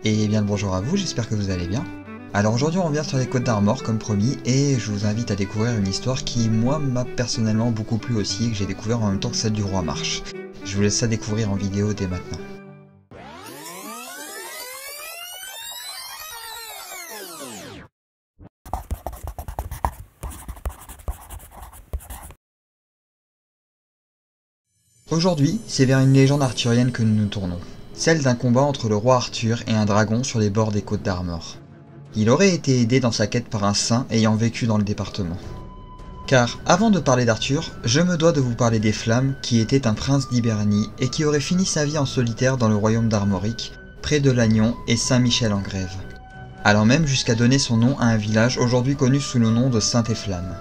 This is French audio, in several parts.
Et bien le bonjour à vous, j'espère que vous allez bien. Alors aujourd'hui on revient sur les Côtes d'Armor comme promis et je vous invite à découvrir une histoire qui moi m'a personnellement beaucoup plu aussi et que j'ai découvert en même temps que celle du roi Marche. Je vous laisse ça découvrir en vidéo dès maintenant. Aujourd'hui, c'est vers une légende arthurienne que nous nous tournons, celle d'un combat entre le roi Arthur et un dragon sur les bords des Côtes d'Armor. Il aurait été aidé dans sa quête par un saint ayant vécu dans le département. Car, avant de parler d'Arthur, je me dois de vous parler des Flammes, qui était un prince d'Hibernie et qui aurait fini sa vie en solitaire dans le royaume d'Armorique, près de Lannion et Saint-Michel-en-Grève, allant même jusqu'à donner son nom à un village aujourd'hui connu sous le nom de Saint-Efflamme.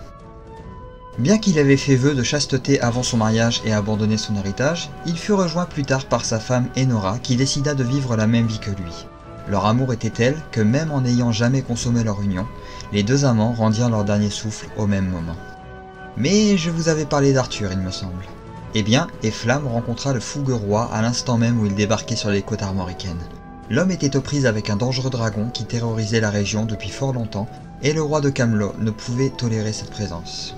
Bien qu'il avait fait vœu de chasteté avant son mariage et abandonné son héritage, il fut rejoint plus tard par sa femme Enora qui décida de vivre la même vie que lui. Leur amour était tel que même en n'ayant jamais consommé leur union, les deux amants rendirent leur dernier souffle au même moment. Mais je vous avais parlé d'Arthur, il me semble. Eh bien, Efflamme rencontra le fougueux roi à l'instant même où il débarquait sur les côtes armoricaines. L'homme était aux prises avec un dangereux dragon qui terrorisait la région depuis fort longtemps, et le roi de Camelot ne pouvait tolérer cette présence.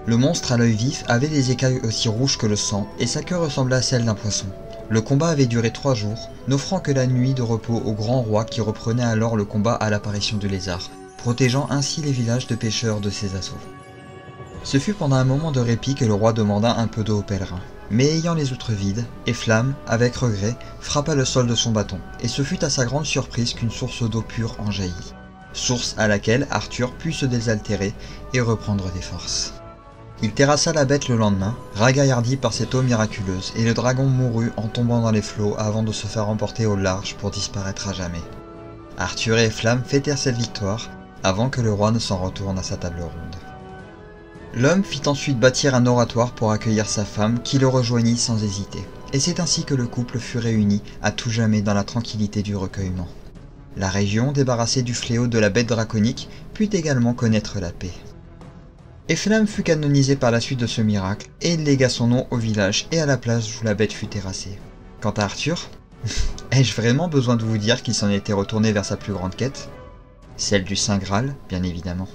Le monstre à l'œil vif avait des écailles aussi rouges que le sang, et sa queue ressemblait à celle d'un poisson. Le combat avait duré 3 jours, n'offrant que la nuit de repos au grand roi qui reprenait alors le combat à l'apparition du lézard, protégeant ainsi les villages de pêcheurs de ses assauts. Ce fut pendant un moment de répit que le roi demanda un peu d'eau aux pèlerins. Mais ayant les outres vides, Efflamme, avec regret, frappa le sol de son bâton, et ce fut à sa grande surprise qu'une source d'eau pure en jaillit. Source à laquelle Arthur put se désaltérer et reprendre des forces. Il terrassa la bête le lendemain, ragaillardi par cette eau miraculeuse, et le dragon mourut en tombant dans les flots avant de se faire emporter au large pour disparaître à jamais. Arthur et Efflamme fêtèrent cette victoire, avant que le roi ne s'en retourne à sa table ronde. L'homme fit ensuite bâtir un oratoire pour accueillir sa femme, qui le rejoignit sans hésiter, et c'est ainsi que le couple fut réuni à tout jamais dans la tranquillité du recueillement. La région, débarrassée du fléau de la bête draconique, put également connaître la paix. Efflamme fut canonisé par la suite de ce miracle, et il légua son nom au village et à la place où la bête fut terrassée. Quant à Arthur, ai-je vraiment besoin de vous dire qu'il s'en était retourné vers sa plus grande quête? Celle du Saint Graal, bien évidemment.